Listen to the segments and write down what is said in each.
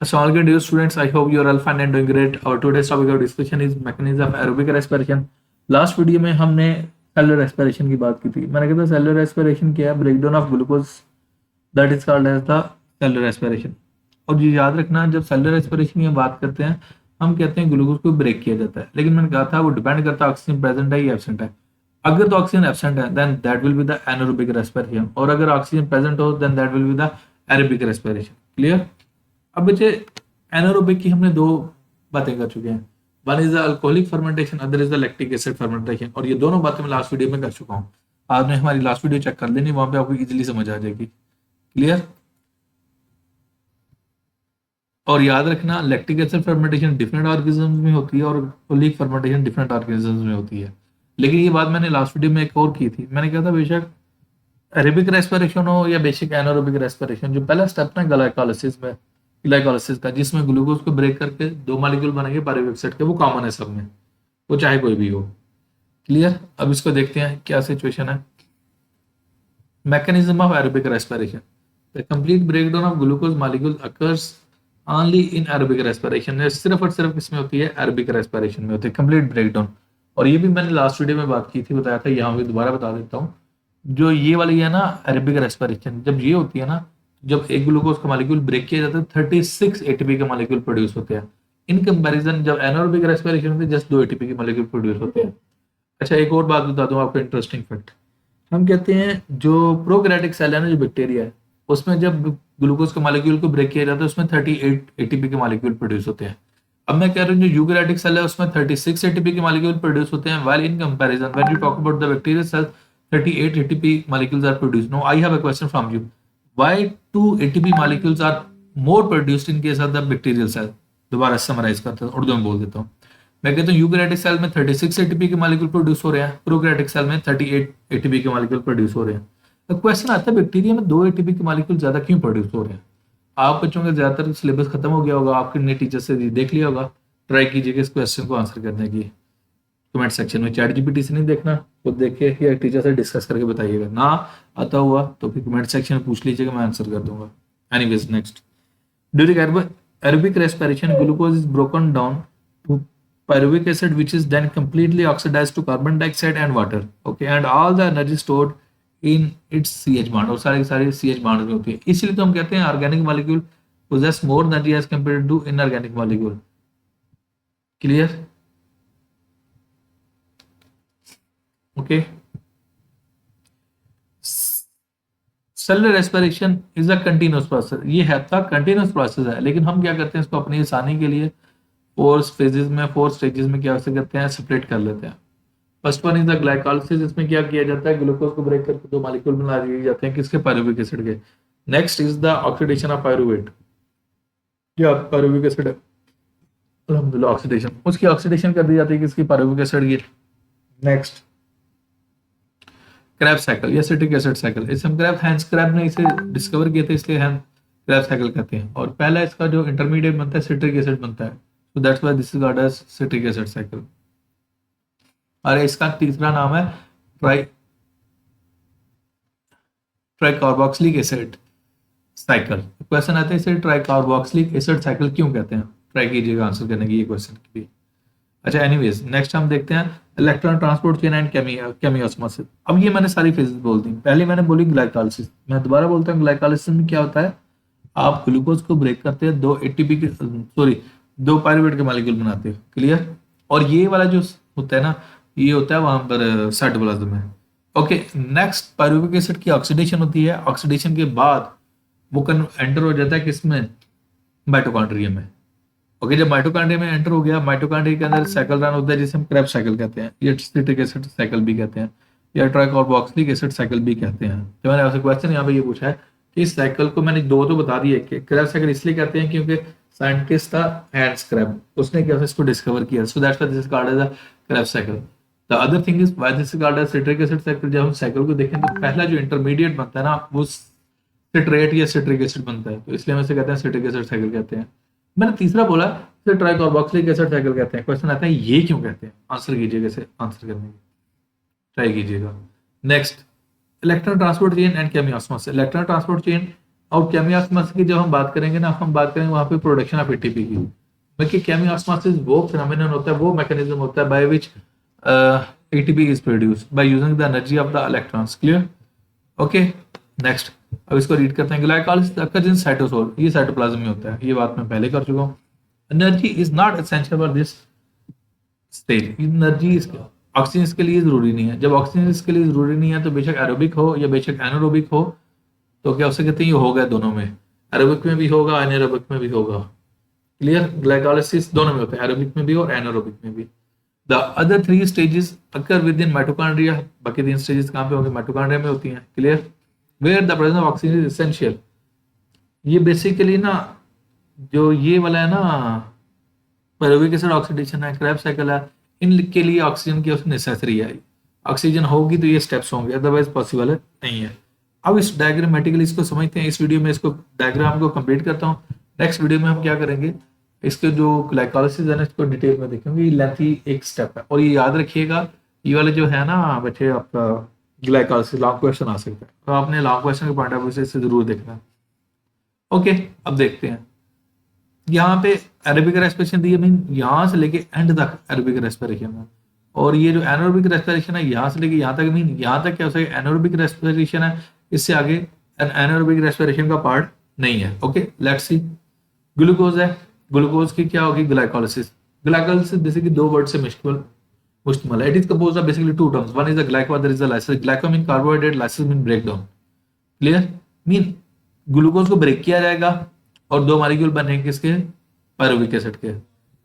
Assalamualaikum dear students. I hope you are all fine and doing great. Our today's topic of discussion is mechanism of aerobic respiration. Last video में हमने cellular respiration की बात की थी. मैंने कहा था सेलुलर रेस्पिरेशन क्या है, breakdown of glucose that is called as the cellular respiration. और ये याद रखना, जब सेलुलर रेस्पिरेशन की बात करते हैं हम कहते हैं ग्लूकोज को ब्रेक किया जाता है, लेकिन मैंने कहा था वो डिपेंड करता है ऑक्सीजन प्रेजेंट है या एब्सेंट है. अगर तो ऑक्सीजन एब्सेंट है then that will be the anaerobic respiration, और अगर ऑक्सीजन प्रेजेंट हो then that will be the aerobic respiration. Clear. अब बच्चे एनारोबिक की हमने दो बातें कर चुके हैं. One is the alcoholic fermentation, other is the lactic acid fermentation. और ये दोनों बातें मैं लास्ट वीडियो में कर चुका हूँ. आपने हमारी लास्ट वीडियो चेक कर लेनी, वहां पे आपको इजीली समझ आ जाएगी. क्लियर. और याद रखना lactic acid fermentation different organism में होती है और अल्कोहलिक फर्मेंटेशन डिफरेंट ऑर्गेनिज्म में होती है. लेकिन ये बात मैंने लास्ट वीडियो में एक और की थी. मैंने कहा था बेशक एरोबिक रेस्पिरेशन हो या बेसिक एनारोबिक रेस्पिरेशन, जो पहला स्टेप ना ग्लाइकोलाइसिस में, ग्लाइकोलाइसिस का, जिसमें ग्लूकोज को ब्रेक करके दो मॉलिक्यूल बनेंगे पायरुवेट एसिड के, वो कॉमन है सब में, वो चाहे कोई भी हो. क्लियर. अब इसको देखते हैं क्या सिचुएशन है. Mechanism of aerobic respiration. The complete breakdown of glucose molecule occurs only in aerobic respiration. सिर्फ और सिर्फ किसमें होती है, एरोबिक रेस्पिरेशन में होती है कंप्लीट ब्रेकडाउन. और ये भी मैंने लास्ट वीडियो में बात की थी, बताया था, यहाँ भी दोबारा बता देता हूँ. जो ये वाली है ना एरोबिक रेस्पिरेशन, जब ये होती है ना, जब एक ग्लूकोज का मॉलिक्यूल ब्रेक किया जाता है 36 एटीपी के मॉलिक्यूल प्रोड्यूस होते हैं. इन कंपैरिजन जब एनारोबिक रेस्पिरेशन होती है जस्ट 2 एटीपी के मॉलिक्यूल प्रोड्यूस होते हैं. अच्छा, एक और बात बता दूं आपको, इंटरेस्टिंग फैक्ट. हम कहते हैं जो प्रोकैरियोटिक सेल है ना, जो बैक्टीरिया है, उसमें जब ग्लूकोज के मॉलिक्यूल को ब्रेक किया जाता है उसमें 38 एटीपी के मॉलिक्यूल प्रोड्यूस होते हैं. अब मैं कह रहा हूँ जो यूकैरियोटिक सेल है उसमें 36 एटीपी के मॉलिक्यूल प्रोड्यूस होते हैं, while in comparison when you talk about the bacterial cell 38 ATP molecules are produced. Now I have a question from you. Why 2 ATP molecules are more produced in case of the bacterial cell? दोबारा summarise करते हैं, उर्दू में बोल देता हूँ. मैं कहता हूँ यूकैरियोटिक सेल में 36 ATP के मॉलिक्यूल प्रोड्यूस हो रहे हैं, प्रोकैरियोटिक सेल में 38 ATP के मॉलिक्यूल प्रोड्यूस हो रहे हैं. अब क्वेश्चन आता है बैक्टीरिया में 2 ATP के मॉलिक्यूल ज्यादा क्यों प्रोड्यूस हो रहे हैं. आप बच्चों का ज्यादातर सिलेबस खत्म हो गया होगा, आपके नए टीचर से देख लिया होगा. ट्राई कीजिएगा इस क्वेश्चन को आंसर करने की. कमेंट सेक्शन में चैट जीपीटी से नहीं देखना, खुद देख के या टीचर से डिस्कस करके बताइएगा. ना आता हुआ तो फिर कमेंट सेक्शन में पूछ लीजिएगा, मैं आंसर कर दूंगा. Anyways next. During aerobic respiration glucose is broken down to pyruvic acid which is then completely oxidized to carbon dioxide and water. Okay, and all the energy stored in its CH bond, और सारी सारी CH bond में होती है. इसलिए तो हम कहते हैं organic molecule possess more energy as compared to inorganic molecule. Clear. Okay. Cellular respiration is a continuous process. ये है था कंटिन्यूअस प्रोसेस है, लेकिन हम क्या करते हैं इसको अपनी आसानी के लिए 4 फेजेस में 4 स्टेजेस में क्या करते हैं, सेपरेट कर लेते हैं. First one is the glycolysis. इसमें क्या किया जाता है, ग्लूकोज को ब्रेक करके दो मॉलिक्यूल बना दिए जाते हैं किसके, पायरुविक एसिड के. Next is the oxidation of pyruvate. क्या पायरुविक एसिड है, अल्हम्दुलिल्लाह ऑक्सीडेशन, उसकी ऑक्सीडेशन कर दी जाती है किसकी, पायरुविक एसिड की. नेक्स्ट क्रैब साइकिल या सिट्रिक एसिड साइकिल. इसे हम हैंस क्रैब ने इसे डिस्कवर किए थे, इसलिए हम क्रैब साइकिल कहते हैं. और पहला इसका जो इंटरमीडिएट बनता है सिट्रिक एसिड बनता है, so that's why this is called as citric acid cycle. और इसका तीसरा नाम है ट्राइकार्बोक्सिलिक एसिड साइकिल. क्वेश्चन आता है इसे ट्राइकार्बोक्सिलिक एसिड साइकिल क्यों कहते हैं. ट्राई कीजिएगा आंसर करने की ये क्वेश्चन की भी. अच्छा, एनीवेज नेक्स्ट हम देखते हैं electron transport chain and chemiosmosis. अब ये मैंने सारी फेजेस बोल दी. पहले मैंने बोली ग्लाइकोलाइसिस. मैं दोबारा बोलता हूँ, ग्लाइकोलाइसिस में क्या होता है, आप ग्लूकोज को ब्रेक करते हैं, 2 एटीपी के दो पायरुवेट के मॉलिक्यूल बनाते हो. क्लियर. और ये वाला जो होता है ना, ये होता है वहां पर साइटोप्लाज्म में. ओके. नेक्स्ट पायरुविक एसिड की ऑक्सीडेशन होती है. ऑक्सीडेशन के बाद वो एंटर हो जाता है किसमें, माइटोकॉन्ड्रिया में. ओके, जब माइटोकॉन्ड्रिया में एंटर हो गया, माइटोकॉन्ड्रिया के अंदर साइकिल रन होता है जिसे हम क्रेब साइकिल कहते हैं, या सिट्रिक एसिड साइकिल भी कहते हैं, या ट्राइकार्बोक्सिलिक एसिड साइकिल भी कहते हैं. तो मैंने आपसे क्वेश्चन यहाँ पे ये पूछा है कि इस साइकिल को मैंने दो तो बता दिए कि क्रेब साइकिल इसलिए कहते हैं क्योंकि साइंटिस्ट था हैंस क्रैब, उसने क्या इसको डिस्कवर किया, so that's why this is called as a Krebs cycle. The other thing is why this is called as citric acid cycle. जब हम साइकिल को देखें तो पहला जो इंटरमीडिएट बनता है ना, वो सिट्रेट या सिट्रिक एसिड बनता है, तो इसलिए हम इसे कहते हैं सिट्रिक एसिड साइकिल कहते हैं. मैंने तीसरा बोला तो ट्राइकार्बोक्सिलिक एसिड साइकिल कहते हैं. क्वेश्चन आता है ये क्यों कहते हैं, आंसर कीजिएगा, इसे आंसर करने की ट्राई कीजिएगा. Next electron transport chain and chemiosmosis. Electron transport chain और केमियोस्मोसिस की जब हम बात करेंगे ना, हम बात करेंगे वहां पे प्रोडक्शन ऑफ एटीपी की, क्योंकि केमियोस्मोसिस वो फिनोमेनन होता है, वो मैकेनिज्म होता है by which ATP is produced by using the energy of the electrons. Clear? Okay, next अब इसको रीड करते हैं। ग्लाइकोलाइसिस अकर्स इन साइटोसोल, ये साइटोप्लाज्म में होता है, ये बात मैं पहले कर चुका हूँ। Energy is not essential for this stage, energy oxygen इसके लिए जरूरी नहीं है। जब ऑक्सीजन इसके लिए जरूरी नहीं है तो बेशक एरोबिक हो या बेशक एनारोबिक हो, तो क्या उसे कहते हैं, ये होगा दोनों में, एरोबिक में भी होगा एनारोबिक में भी होगा। क्लियर? ग्लाइकोलाइसिस दोनों में होता है, एरोबिक में भी और एनारोबिक में भी। The other three stages occur with in mitochondria, बाकी तीन स्टेजेस कहाँ पे होंगे? माइटोकॉन्ड्रिया में होती हैं। Clear? Where the presence of oxygen is essential, ये बेसिकली ना जो ये वाला है ना, पायरुविक एसिड ऑक्सीडेशन है, क्रेब्स साइकिल है, इनके लिए ऑक्सीजन की नेसेसरी है। ऑक्सीजन होगी तो ये स्टेप्स होंगे, अदरवाइज पॉसिबल नहीं है। अब इस डायग्रामेटिकली इसको समझते हैं। इस वीडियो में इसको डायग्राम को कंप्लीट करता हूँ। नेक्स्ट वीडियो में हम क्या करेंगे, इसके जो ग्लाइकोलाइसिस है ना, इसको डिटेल में देखेंगे। ये लेंथी एक स्टेप है, और ये याद रखिएगा, ये वाले जो है ना बच्चे, आपका ग्लाइकोलाइसिस लॉन्ग क्वेश्चन आ सकता है, तो आपने लॉन्ग क्वेश्चन के पॉइंट ऑफ व्यू से इसे जरूर देखना है। ओके, अब देखते हैं। यहाँ पे एरोबिक रेस्पिरेशन दी है, मीन यहाँ से लेके एंड तक एरोबिक रेस्पिरेशन है, और ये जो एनारोबिक रेस्पिरेशन है यहाँ से लेके यहाँ तक, मीन यहाँ तक क्या हो सके एनारोबिक रेस्पिरेशन है, इससे आगे एनारोबिक रेस्पिरेशन का पार्ट नहीं है। Okay, let's see. ग्लूकोज है, ग्लूकोज की क्या होगी? ग्लाइकोलाइसिस। ग्लाइकोलाइसिस बेसिकली दो वर्ड से मुश्तमिल है। It is composed of basically two terms, one is the glyco, other is the lysis. Glyco mean carbohydrate, lysis mean breakdown. Clear? Mean glucose को break किया जाएगा और दो मॉलिक्यूल बनेंगे किसके? पायरुविक एसिड के,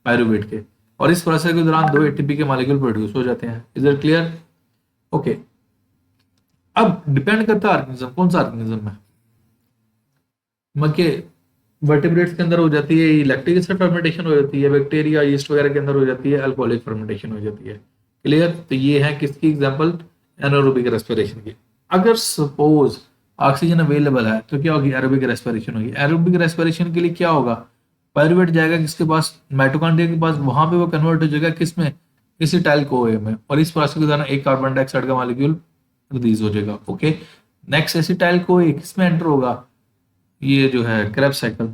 पायरुवेट के, और इस प्रोसेस के दौरान दो एटीपी के मॉलिक्यूल प्रोड्यूस हो जाते हैं। Is it clear? ओके, अब डिपेंड करता है ऑर्गेनिज्म, कौन सा ऑर्गेनिज्म है। मके वर्टिब्रेट्स के अंदर हो जाती है लैक्टिक एसिड फर्मेंटेशन हो जाती है, बैक्टीरिया यीस्ट वगैरह के अंदर हो जाती है अल्कोहलिक फर्मेंटेशन हो जाती है। क्लियर? तो ये है किसकी एग्जांपल? एनारोबिक रेस्पिरेशन की। अगर सपोज ऑक्सीजन अवेलेबल है तो क्या होगी? एरोबिक रेस्पिरेशन होगी। एरोबिक रेस्पिरेशन के लिए क्या होगा? पायरुवेट जाएगा किसके पास? माइटोकॉन्ड्रिया के पास, वहां पे वो कन्वर्ट हो जाएगा किसमें? एसिटाइल कोए में, और इस प्रोसेस के दौरान एक कार्बन डाइऑक्साइड का मॉलिक्यूल रिलीज हो जाएगा। ओके, नेक्स्ट एसिटाइल कोए किसमें एंटर होगा? ये जो है क्रेब्स साइकिल।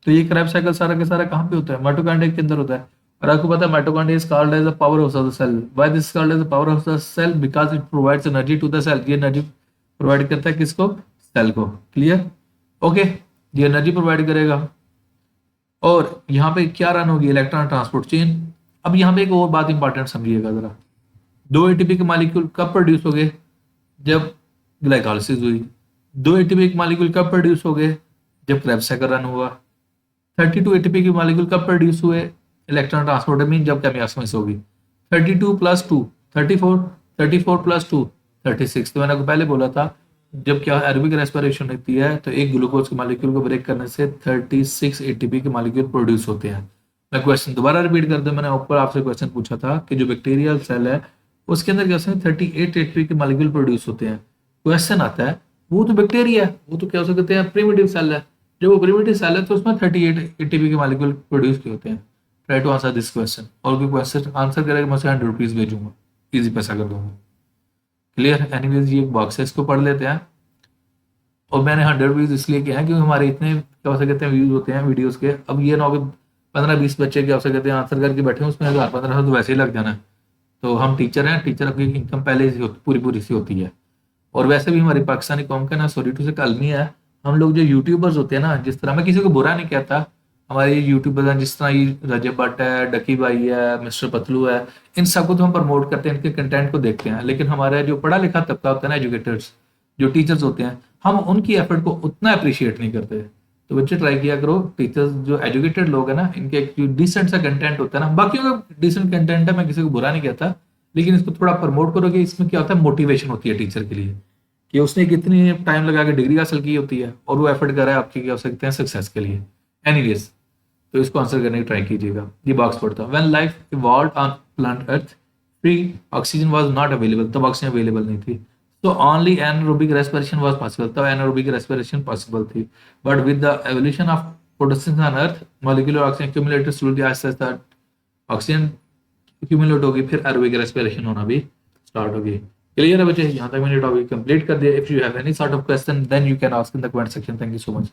तो ये क्रेब्स साइकिल सारा के सारा कहाँ पे होता है? माइटोकॉन्ड्रिया के अंदर होता है। और आपको पता है mitochondria is called as the power house of the cell. Why this called as the power house of the cell? Because it provides energy to the cell. ये एनर्जी प्रोवाइड करता है किसको? सेल को। क्लियर? ओके, ये energy provide करेगा। और यहाँ पे क्या रन होगी? Electron transport chain. अब यहाँ पे एक और बात इंपॉर्टेंट समझिएगा जरा, दो एटीपी के मॉलिक्यूल कब प्रोड्यूस हो गए? जब ग्लाइकोलाइसिस हुई। दो एटीपी के मॉलिक्यूल कब प्रोड्यूस हो गए? जब क्रेब्स साइकिल रन हुआ। 32 एटीपी के मॉलिक्यूल कब प्रोड्यूस हुए? इलेक्ट्रॉन ट्रांसपोर्ट मीन जब केमियोस्मोसिस होगी। 32 प्लस 2 34, 34 प्लस 2 36। तो मैंने आपको पहले बोला था जब क्या एरोबिक रेस्पिरेशन होती है तो एक ग्लूकोज के मॉलिक्यूल को ब्रेक करने से 36 एटीपी के मॉलिक्यूल प्रोड्यूस होते हैं। मैं क्वेश्चन दोबारा रिपीट कर दूं, मैंने ऊपर आपसे क्वेश्चन पूछा था कि जो बैक्टीरियल सेल है उसके अंदर क्या 38 एटीपी के मॉलिक्यूल प्रोड्यूस होते हैं। क्वेश्चन आता है वो तो बैक्टीरिया है, वो तो क्या हो सकते हैं? प्रिमिटिव सेल है। जब वो प्रिमिटिव सेल है तो उसमें 38 एटीपी के मॉलिक्यूल प्रोड्यूस किए होते हैं। Try to answer this question, और कोई क्वेश्चन आंसर करेगा मैं उसे 100 रुपीज भेजूंगा, इजी पैसा कर दूंगा। क्लियर? एनीवेज ये बॉक्स है, इसको पढ़ लेते हैं। और मैंने 100 व्यूज इसलिए किया है क्योंकि हमारे इतने क्या हो सकते हैं व्यूज होते हैं वीडियोस के। अब ये ना हो 15-20 बच्चे क्या हो सकते हैं आंसर करके बैठे हैं, उसमें 1000-1500 तो वैसे ही लग जाना है। तो हम टीचर हैं, टीचर की इनकम पहले से पूरी सी होती है। और वैसे भी हमारी पाकिस्तानी कौम का ना सॉरी टू से कलमी है, हम लोग जो यूट्यूबर्स होते हैं ना, जिस तरह मैं किसी को बुरा नहीं कहता, हमारे यूट्यूबर्स हैं जिस तरह ये रजब भट्ट है, डकी भाई है, मिस्टर पतलू है, इन सबको तो हम प्रमोट करते हैं, इनके कंटेंट को देखते हैं। लेकिन हमारा जो पढ़ा लिखा तबका होता है ना, एजुकेटर्स जो टीचर्स होते हैं, हम उनकी एफर्ट को उतना अप्रिशिएट नहीं करते। तो बच्चे ट्राई किया करो, टीचर्स जो एजुकेटेड लोग हैं ना, इनके एक जो डिसेंट सा कंटेंट होता है ना, बाकी का डिसेंट कंटेंट है, मैं किसी को बुरा नहीं कहता, लेकिन इसको थोड़ा प्रमोट करोगे। इसमें क्या होता है? मोटिवेशन होती है टीचर के लिए कि उसने कितनी टाइम लगा के डिग्री हासिल की होती है और वो एफर्ट कर रहा है आपकी क्या हो सकते हैं सक्सेस के लिए। एनीवेज, तो इसको आंसर करने की ट्राई कीजिएगा। ये बॉक्स पढ़ता है, when life evolved on plant earth free oxygen was not available, तब ऑक्सीजन अवेलेबल नहीं थी, तो only anaerobic respiration was possible, तब एनारोबिक रेस्पिरेशन पॉसिबल थी। But with the evolution of photosynthesis on earth molecular oxygen accumulated slowly, Aahista Aahista oxygen accumulate होगी, फिर aerobic respiration होना भी स्टार्ट होगी। क्लियर है बच्चे? यहाँ तक मैंने टॉपिक कंप्लीट कर दिया। If you have any sort of question then you can ask in the comment section. Thank you so much.